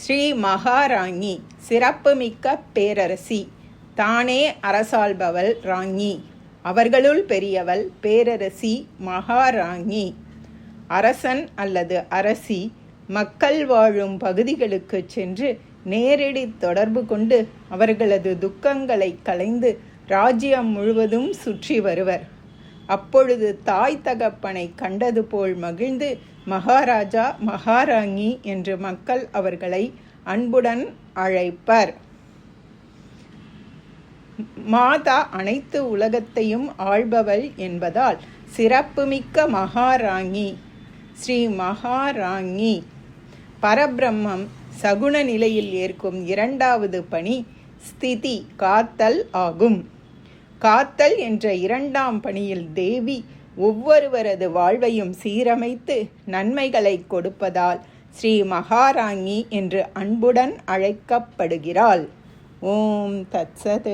ஸ்ரீ மகாராஞி சிறப்புமிக்க பேரரசி. தானே அரசாள்பவள் ராஞி. அவர்களுள் பெரியவள் பேரரசி மகாராஞி. அரசன் அல்லது அரசி மக்கள் வாழும் பகுதிகளுக்கு சென்று நேரடி தொடர்பு கொண்டு அவர்களது துக்கங்களை களைந்து ராஜ்யம் முழுவதும் சுற்றி வருவர். அப்பொழுது தாய் தகப்பனை கண்டது போல் மகிழ்ந்து மகாராஜா மகாராணி என்று மக்கள் அவர்களை அன்புடன் அழைப்பர். மாதா அனைத்து உலகத்தையும் ஆள்பவள் என்பதால் சிறப்புமிக்க மகாராணி ஸ்ரீ மகாராணி. பரபிரம்மம் சகுண நிலையில் ஏற்கும் இரண்டாவது பணி ஸ்திதி காத்தல் ஆகும். காத்தல் என்ற இரண்டாம் பணியில் தேவி ஒவ்வொருவரது வாழ்வையும் சீரமைத்து நன்மைகளை கொடுப்பதால் ஸ்ரீ மகாராணி என்று அன்புடன் அழைக்கப்படுகிறாள். ஓம் தத்சத்.